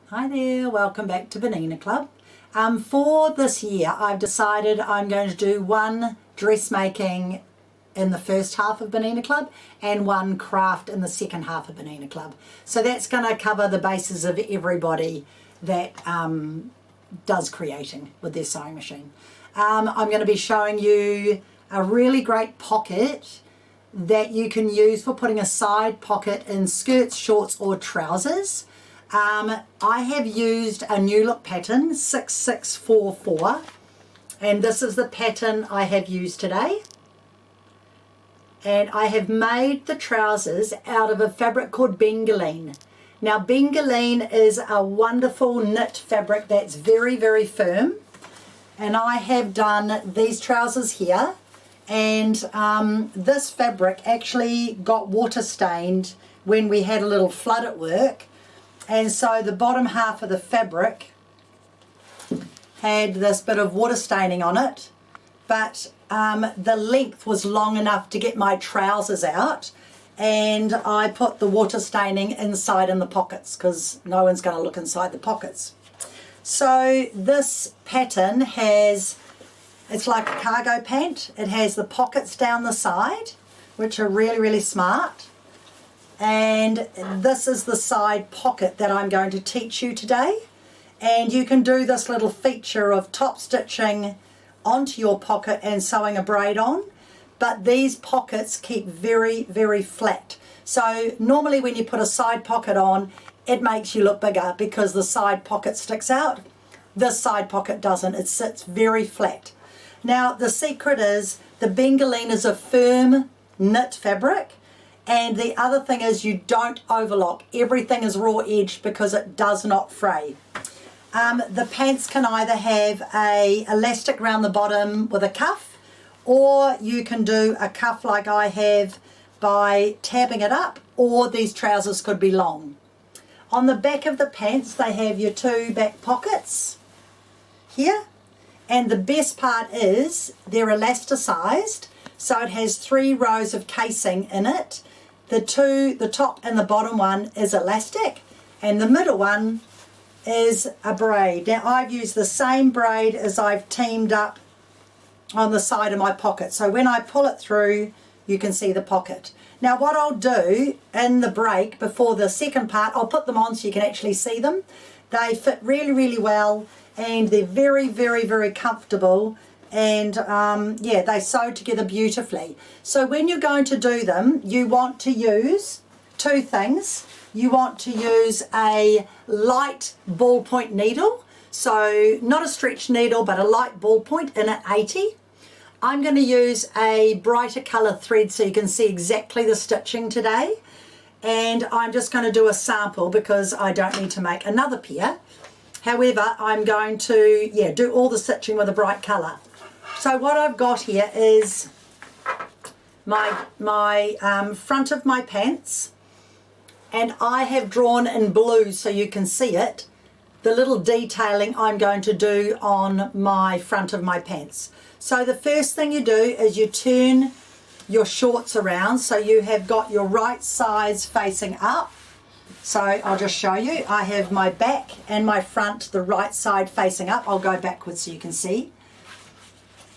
Hi there, welcome back to Bernina Club. For this year I've decided I'm going to do one dressmaking in the first half of Bernina Club and one craft in the second half of Bernina Club. So that's going to cover the bases of everybody that does creating with their sewing machine. I'm going to be showing you a really great pocket that you can use for putting a side pocket in skirts, shorts or trousers. I have used a new look pattern 6644 and this is the pattern I have used today, and I have made the trousers out of a fabric called bengaline. Now bengaline is a wonderful knit fabric that's very firm, and I have done these trousers here, and this fabric actually got water stained when we had a little flood at work. And so the bottom half of the fabric had this bit of water staining on it, but the length was long enough to get my trousers out, and I put the water staining inside in the pockets because no one's going to look inside the pockets. So this pattern has, it's like a cargo pant. It has the pockets down the side, which are really smart. And this is the side pocket that I'm going to teach you today, and you can do this little feature of top stitching onto your pocket and sewing a braid on, but these pockets keep very flat. So normally when you put a side pocket on, it makes you look bigger because the side pocket sticks out. This side pocket doesn't, it sits very flat. Now the secret is the bengaline is a firm knit fabric. And the other thing is you don't overlock. Everything is raw edged because it does not fray. The pants can either have a elastic around the bottom with a cuff, or you can do a cuff like I have by tabbing it up, or these trousers could be long. On the back of the pants they have your two back pockets here, and the best part is they're elasticized, so it has 3 rows of casing in it. The top and the bottom one is elastic, and the middle one is a braid. Now I've used the same braid as I've teamed up on the side of my pocket, so when I pull it through you can see the pocket. Now what I'll do in the break before the second part, I'll put them on so you can actually see them. They fit really well, and they're very comfortable. And yeah, they sew together beautifully. So when you're going to do them, you want to use 2 things. You want to use a light ballpoint needle, so not a stretch needle but a light ballpoint in at 80. I'm going to use a brighter colour thread so you can see exactly the stitching today, and I'm just going to do a sample because I don't need to make another pair. However, I'm going to do all the stitching with a bright colour. So what I've got here is my front of my pants, and I have drawn in blue so you can see it, the little detailing I'm going to do on my front of my pants. So the first thing you do is you turn your shorts around so you have got your right sides facing up. So I'll just show you. I have my back and my front, the right side facing up. I'll go backwards so you can see.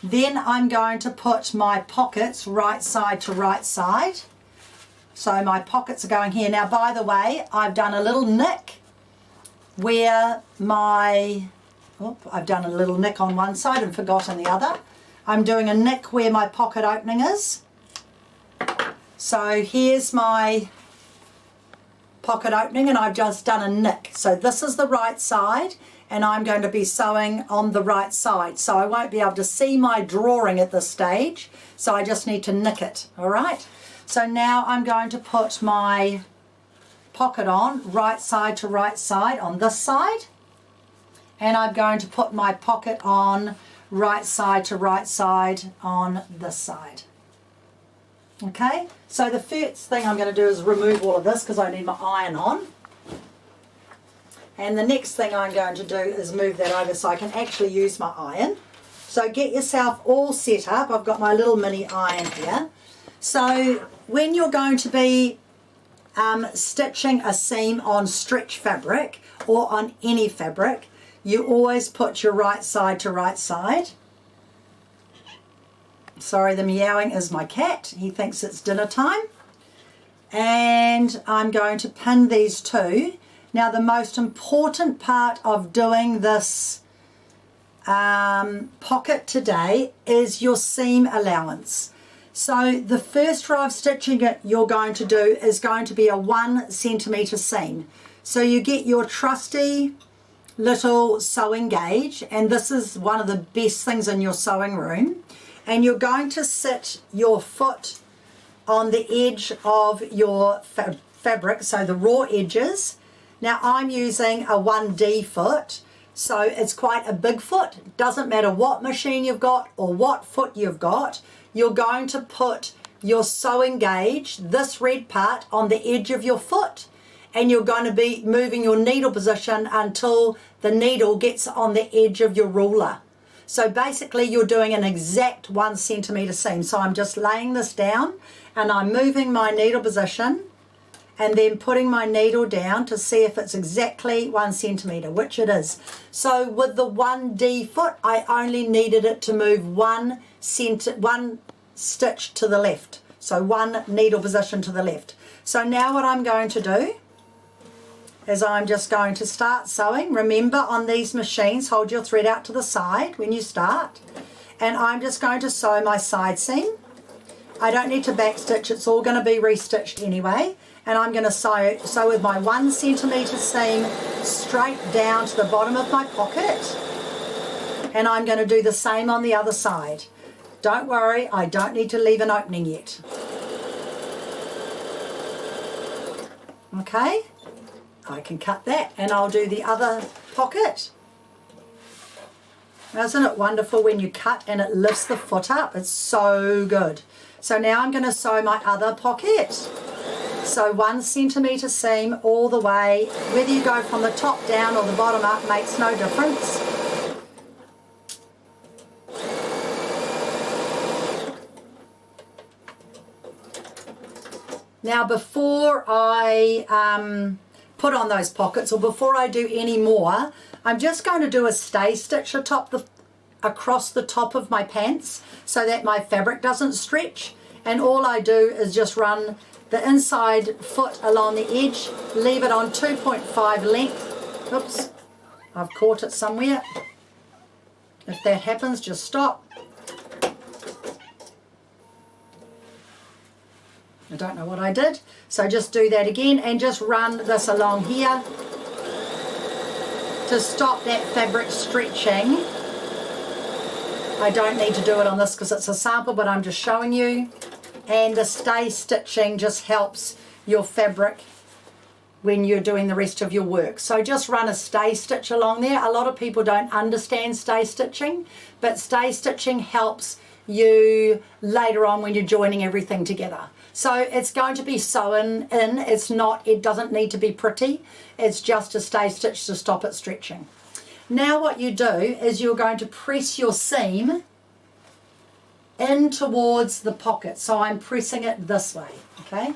Then I'm going to put my pockets right side to right side. So my pockets are going here. Now by the way, I've done a little nick where I've done a little nick on one side and forgotten the other. I'm doing a nick where my pocket opening is. So here's my pocket opening, and I've just done a nick. So this is the right side, and I'm going to be sewing on the right side, so I won't be able to see my drawing at this stage, so I just need to nick it. All right, so now I'm going to put my pocket on right side to right side on this side, and I'm going to put my pocket on right side to right side on this side. Okay, so the first thing I'm going to do is remove all of this because I need my iron on. And the next thing I'm going to do is move that over so I can actually use my iron. So get yourself all set up. I've got my little mini iron here. So when you're going to be stitching a seam on stretch fabric or on any fabric, you always put your right side to right side. Sorry, the meowing is my cat. He thinks it's dinner time. And I'm going to pin these two. Now the most important part of doing this pocket today is your seam allowance. So the first row of stitching you're going to do is going to be a 1 centimetre seam. So you get your trusty little sewing gauge, and this is one of the best things in your sewing room, and you're going to sit your foot on the edge of your fabric, so the raw edges. Now I'm using a 1D foot, so it's quite a big foot. Doesn't matter what machine you've got or what foot you've got, you're going to put your sewing gauge, this red part, on the edge of your foot, and you're going to be moving your needle position until the needle gets on the edge of your ruler. So basically you're doing an exact 1 centimetre seam. So I'm just laying this down and I'm moving my needle position and then putting my needle down to see if it's exactly 1 centimetre, which it is. So with the 1D foot, I only needed it to move one stitch to the left. So one needle position to the left. So now what I'm going to do is I'm just going to start sewing. Remember, on these machines, hold your thread out to the side when you start. And I'm just going to sew my side seam. I don't need to back stitch, it's all going to be restitched anyway. And I'm going to sew with my 1 centimetre seam straight down to the bottom of my pocket. And I'm going to do the same on the other side. Don't worry, I don't need to leave an opening yet. Okay, I can cut that and I'll do the other pocket. Isn't it wonderful when you cut and it lifts the foot up? It's so good. So now I'm going to sew my other pocket. So 1 centimetre seam all the way. Whether you go from the top down or the bottom up makes no difference. Now before I put on those pockets, or before I do any more, I'm just going to do a stay stitch across the top of my pants so that my fabric doesn't stretch. And all I do is just run the inside foot along the edge, leave it on 2.5 length. Oops, I've caught it somewhere. If that happens, just stop. I don't know what I did, so just do that again and just run this along here to stop that fabric stretching. I don't need to do it on this because it's a sample, but I'm just showing you. And the stay stitching just helps your fabric when you're doing the rest of your work. So just run a stay stitch along there. A lot of people don't understand stay stitching, but stay stitching helps you later on when you're joining everything together. So it's going to be sewn in. It doesn't need to be pretty. It's just a stay stitch to stop it stretching. Now what you do is you're going to press your seam in towards the pocket. So I'm pressing it this way, okay?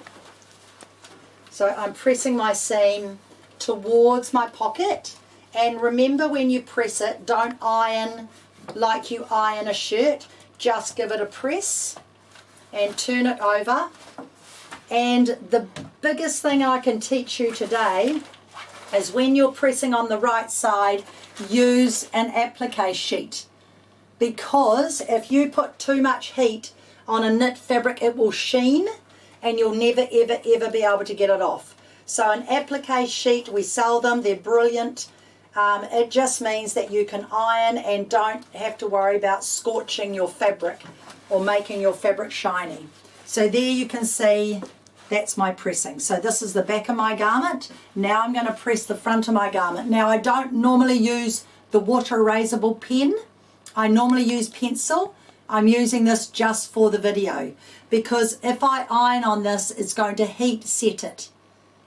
So I'm pressing my seam towards my pocket. And remember, when you press it, don't iron like you iron a shirt. Just give it a press and turn it over. And the biggest thing I can teach you today is when you're pressing on the right side, use an applique sheet. Because if you put too much heat on a knit fabric, it will sheen and you'll never, ever, ever be able to get it off. So an applique sheet, we sell them, they're brilliant. It just means that you can iron and don't have to worry about scorching your fabric or making your fabric shiny. So there you can see that's my pressing. So this is the back of my garment. Now I'm going to press the front of my garment. Now I don't normally use the water erasable pen. I normally use pencil. I'm using this just for the video because if I iron on this, it's going to heat set it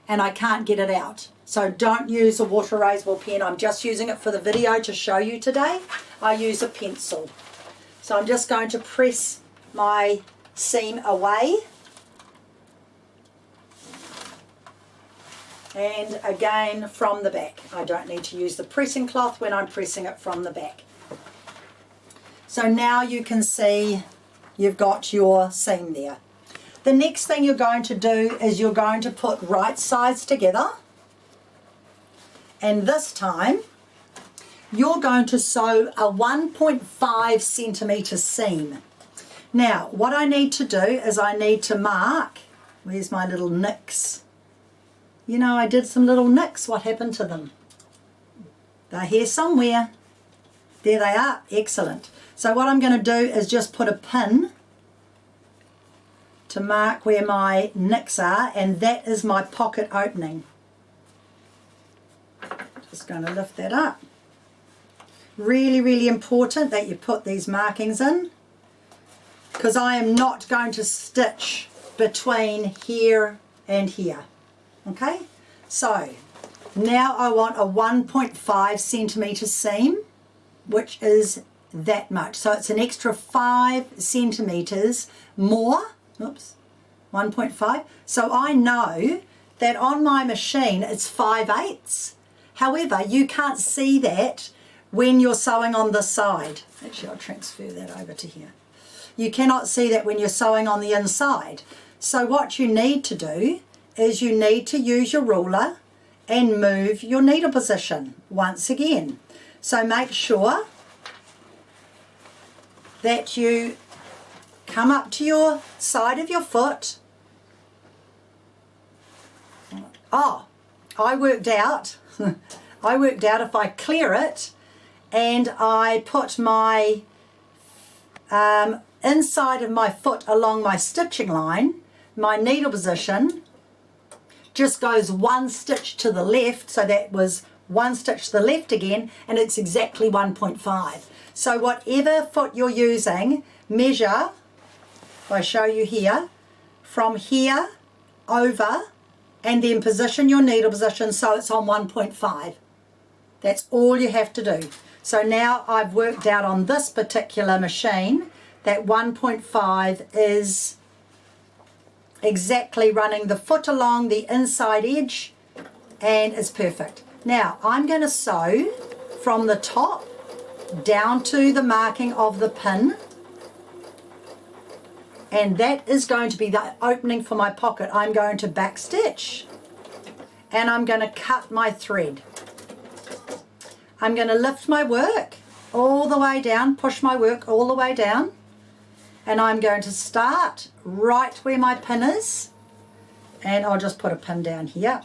and I can't get it out. So don't use a water erasable pen. I'm just using it for the video to show you today. I use a pencil. So I'm just going to press my seam away. And again from the back. I don't need to use the pressing cloth when I'm pressing it from the back. So now you can see you've got your seam there. The next thing you're going to do is you're going to put right sides together, and this time you're going to sew a 1.5 centimetre seam. Now what I need to do is I need to mark, where's my little nicks? You know, I did some little nicks. What happened to them? They're here somewhere. There they are. Excellent. So what I'm going to do is just put a pin to mark where my nicks are, and that is my pocket opening. Just going to lift that up. Really, really important that you put these markings in, because I am not going to stitch between here and here. Okay, so now I want a 1.5 centimetre seam, which is that much. So it's an extra 5 centimetres more. Oops, 1.5. So I know that on my machine it's 5/8. However, you can't see that when you're sewing on this side. Actually, I'll transfer that over to here. You cannot see that when you're sewing on the inside. So what you need to do is you need to use your ruler and move your needle position once again. So make sure that you come up to your side of your foot. Oh, I worked out if I clear it and I put my inside of my foot along my stitching line, my needle position just goes one stitch to the left, so that was one stitch to the left again, and it's exactly 1.5. So whatever foot you're using, measure, if I show you here, from here over, and then position your needle position so it's on 1.5. That's all you have to do. So now I've worked out on this particular machine that 1.5 is exactly running the foot along the inside edge, and it's perfect. Now I'm going to sew from the top down to the marking of the pin, and that is going to be the opening for my pocket. I'm going to back stitch and I'm going to cut my thread. I'm going to lift my work all the way down, push my work all the way down, and I'm going to start right where my pin is, and I'll just put a pin down here.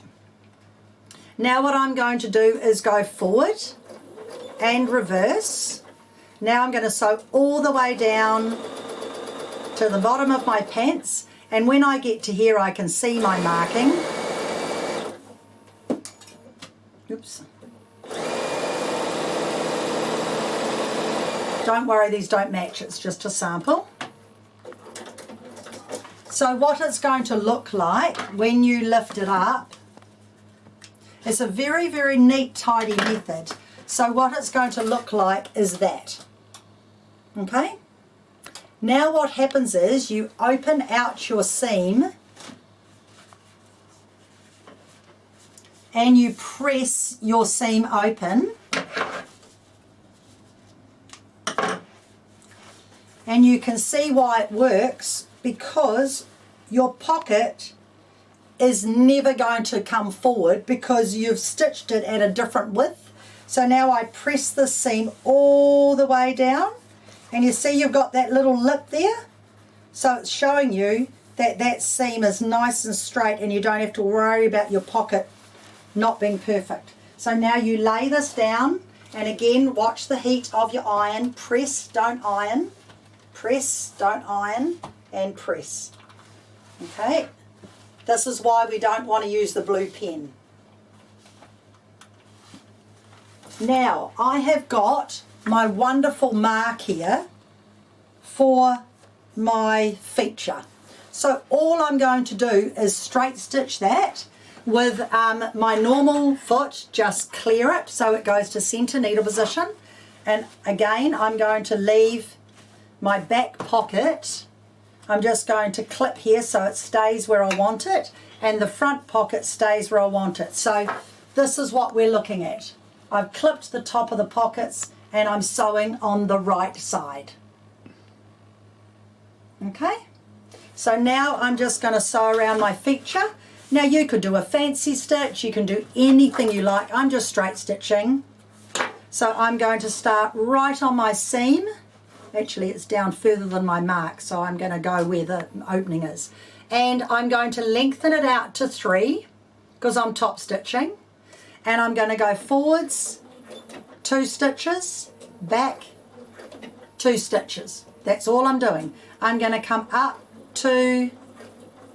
Now what I'm going to do is go forward and reverse. Now I'm going to sew all the way down to the bottom of my pants, and when I get to here I can see my marking. Oops. Don't worry, these don't match, it's just a sample. So what it's going to look like when you lift it up, it's a very, very neat, tidy method. So what it's going to look like is that. Okay? Now what happens is you open out your seam and you press your seam open, and you can see why it works, because your pocket is never going to come forward because you've stitched it at a different width. So now I press this seam all the way down, and you see you've got that little lip there. So it's showing you that that seam is nice and straight and you don't have to worry about your pocket not being perfect. So now you lay this down, and again watch the heat of your iron. Press, don't iron. Press, don't iron, and press. Okay, this is why we don't want to use the blue pen. Now I have got my wonderful mark here for my feature. So all I'm going to do is straight stitch that with my normal foot, just clear it so it goes to center needle position, and again I'm going to leave my back pocket. I'm just going to clip here so it stays where I want it, and the front pocket stays where I want it. So this is what we're looking at. I've clipped the top of the pockets and I'm sewing on the right side. Okay, so now I'm just going to sew around my feature. Now you could do a fancy stitch, you can do anything you like. I'm just straight stitching. So I'm going to start right on my seam. Actually, it's down further than my mark, so I'm going to go where the opening is. And I'm going to lengthen it out to 3 because I'm top stitching. And I'm going to go forwards 2 stitches, back 2 stitches. That's all I'm doing. I'm going to come up to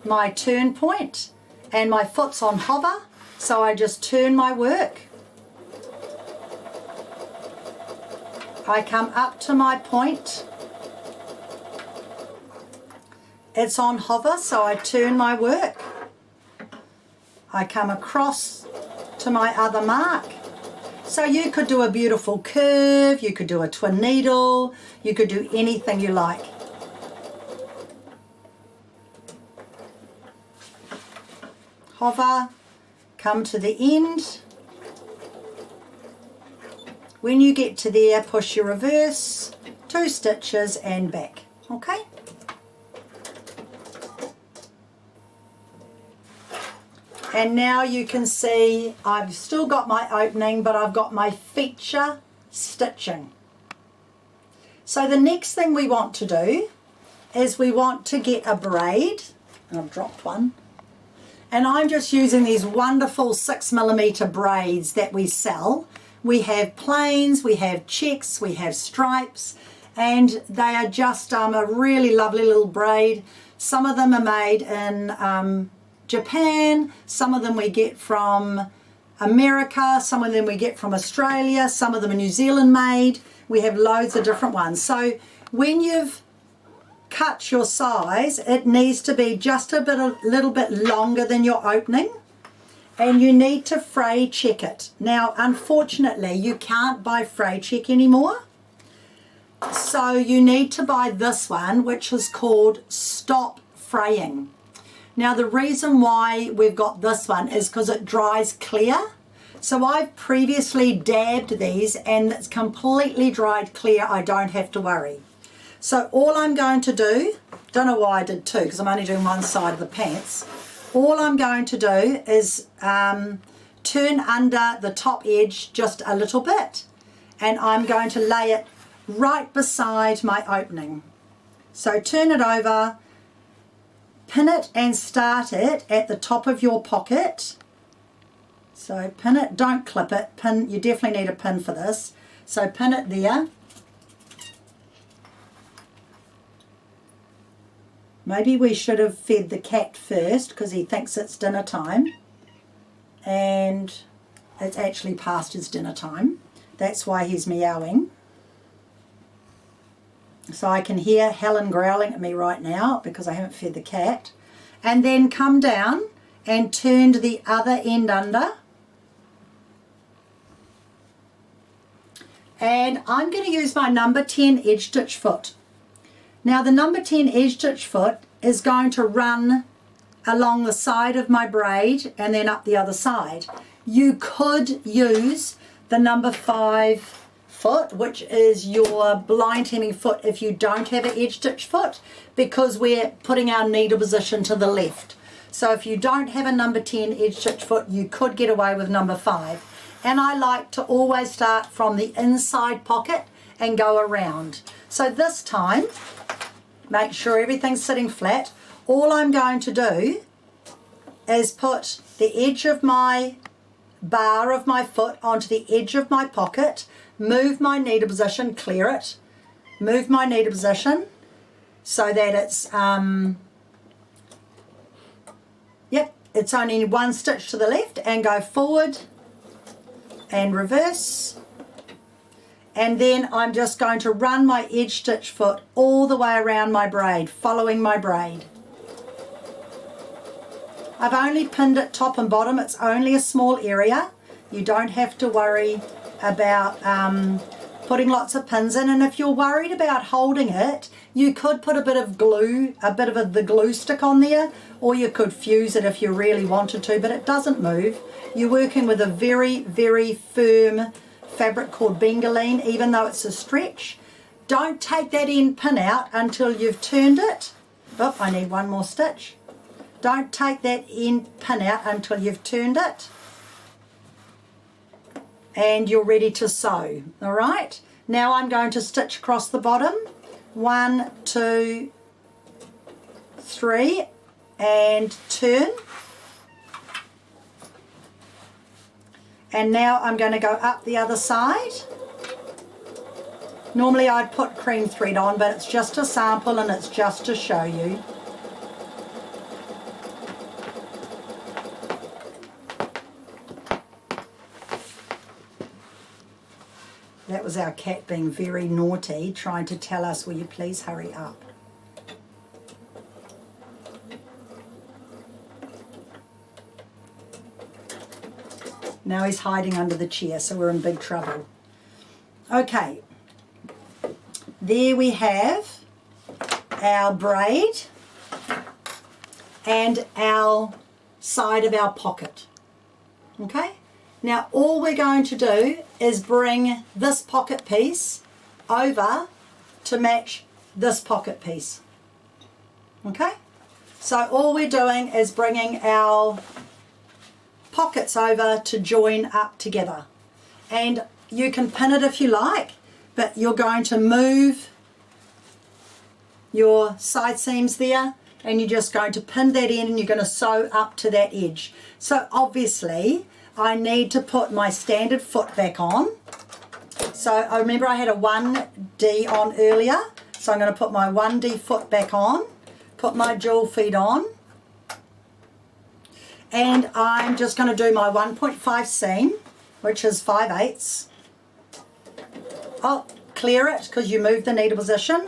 my turn point and my foot's on hover, so I just turn my work. I come up to my point, it's on hover, so I turn my work. I come across to my other mark. So you could do a beautiful curve, you could do a twin needle, you could do anything you like. Hover, come to the end. When you get to there, push your reverse, 2 stitches and back, okay? And now you can see I've still got my opening, but I've got my feature stitching. So the next thing we want to do is we want to get a braid. I've dropped one. And I'm just using these wonderful 6mm braids that we sell. We have plains, we have checks, we have stripes, and they are just a really lovely little braid. Some of them are made in Japan, some of them we get from America, some of them we get from Australia, some of them are New Zealand made. We have loads of different ones. So when you've cut your size, it needs to be just a little bit longer than your opening. And you need to fray check it. Now, unfortunately, you can't buy fray check anymore. So you need to buy this one, which is called Stop Fraying. Now, the reason why we've got this one is because it dries clear. So I've previously dabbed these and it's completely dried clear. I don't have to worry. So all I'm going to do, don't know why I did 2 because I'm only doing one side of the pants. All I'm going to do is turn under the top edge just a little bit, and I'm going to lay it right beside my opening. So turn it over, pin it and start it at the top of your pocket. So pin it, don't clip it, pin, you definitely need a pin for this. So pin it there. Maybe we should have fed the cat first because he thinks it's dinner time and it's actually past his dinner time. That's why he's meowing. So I can hear Helen growling at me right now because I haven't fed the cat. And then come down and turn to the other end under. And I'm going to use my number 10 edge stitch foot. Now the number 10 edge stitch foot is going to run along the side of my braid and then up the other side. You could use the number 5 foot, which is your blind hemming foot if you don't have an edge stitch foot, because we're putting our needle position to the left. So if you don't have a number 10 edge stitch foot, you could get away with number 5. And I like to always start from the inside pocket and go around. So this time, make sure everything's sitting flat. All I'm going to do is put the edge of my bar of my foot onto the edge of my pocket, move my needle position, clear it, move my needle position so that it's, it's only 1 stitch to the left, and go forward and reverse. And then I'm just going to run my edge stitch foot all the way around my braid, following my braid. I've only pinned it top and bottom. It's only a small area. You don't have to worry about putting lots of pins in, and if you're worried about holding it, you could put a bit of glue, the glue stick on there, or you could fuse it if you really wanted to, but it doesn't move. You're working with a very, very firm fabric called bengaline, even though it's a stretch. Don't take that end pin out until you've turned it. Oh, I need one more stitch. Don't take that end pin out until you've turned it and you're ready to sew. All right, now I'm going to stitch across the bottom. 1, 2, 3, and turn. And now I'm going to go up the other side. Normally I'd put cream thread on, but it's just a sample and it's just to show you. That was our cat being very naughty, trying to tell us, will you please hurry up? Now he's hiding under the chair, so we're in big trouble. Okay, there we have our braid and our side of our pocket. Okay, now all we're going to do is bring this pocket piece over to match this pocket piece. Okay, so all we're doing is bringing our pockets over to join up together, and you can pin it if you like, but you're going to move your side seams there and you're just going to pin that in and you're going to sew up to that edge. So obviously I need to put my standard foot back on. So I remember I had a 1D on earlier, so I'm going to put my 1D foot back on, put my jewel feet on, and I'm just going to do my 1.5 seam, which is 5/8. I'll clear it because you move the needle position.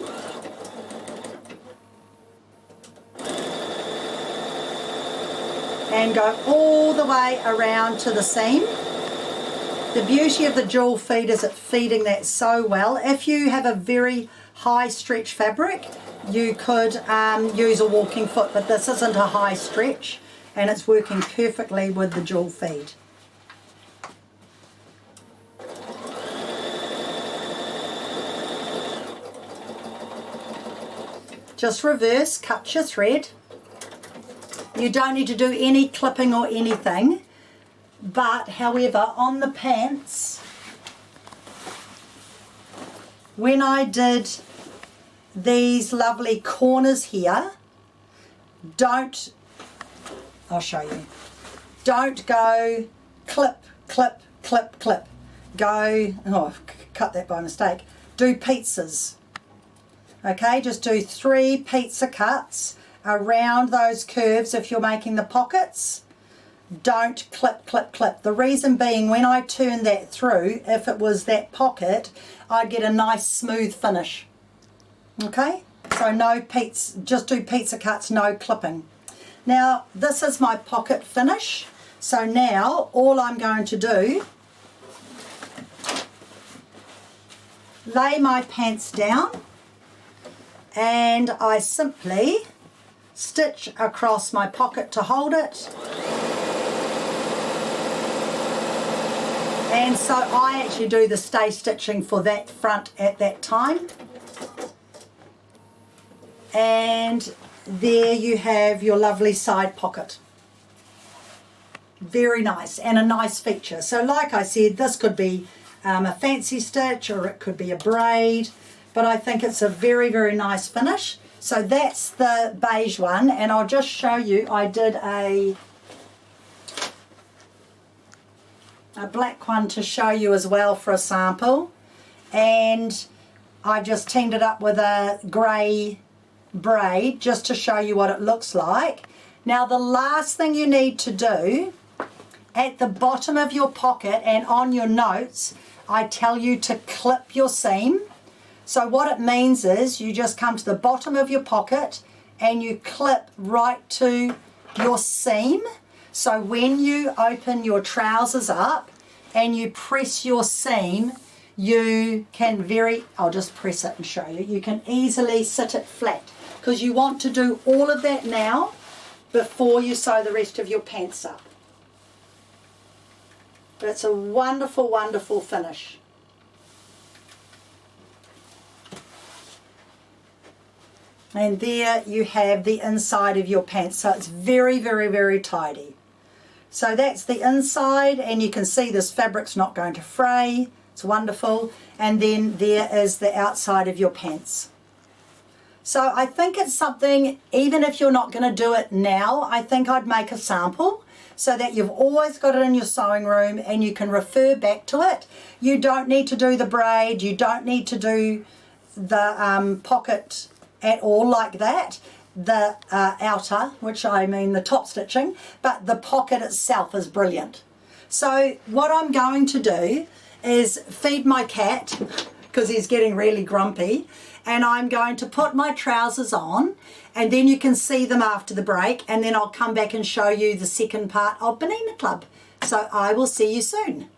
And go all the way around to the seam. The beauty of the jewel feed is it feeding that so well. If you have a very high stretch fabric, you could use a walking foot, but this isn't a high stretch and it's working perfectly with the jewel feed. Just reverse, cut your thread. You don't need to do any clipping or anything, but however on the pants, when I did these lovely corners here, I'll show you, don't go clip, clip, clip, clip, go, oh I've cut that by mistake, do pizzas. Okay, just do 3 pizza cuts around those curves if you're making the pockets. Don't clip, clip, clip. The reason being, when I turn that through, if it was that pocket, I'd get a nice smooth finish. Okay, so no pizza, just do pizza cuts, no clipping. Now this is my pocket finish. So now all I'm going to do, lay my pants down and I simply stitch across my pocket to hold it. And so I actually do the stay stitching for that front at that time. And there you have your lovely side pocket. Very nice, and a nice feature. So like I said, this could be a fancy stitch or it could be a braid, but I think it's a very, very nice finish. So that's the beige one, and I'll just show you, I did a black one to show you as well for a sample, and I've just teamed it up with a grey braid just to show you what it looks like. Now the last thing you need to do, at the bottom of your pocket and on your notes, I tell you to clip your seam. So what it means is you just come to the bottom of your pocket and you clip right to your seam. So when you open your trousers up and you press your seam, you can I'll just press it and show you, you can easily sit it flat because you want to do all of that now before you sew the rest of your pants up. But it's a wonderful, wonderful finish. And there you have the inside of your pants. So it's very, very, very tidy. So that's the inside, and you can see this fabric's not going to fray. It's wonderful. And then there is the outside of your pants. So I think it's something, even if you're not going to do it now, I think I'd make a sample so that you've always got it in your sewing room and you can refer back to it. You don't need to do the braid, you don't need to do the pocket at all like that, the outer, which I mean the top stitching, but the pocket itself is brilliant. So what I'm going to do is feed my cat, because he's getting really grumpy, and I'm going to put my trousers on, and then you can see them after the break, and then I'll come back and show you the second part of Bernina Club. So I will see you soon.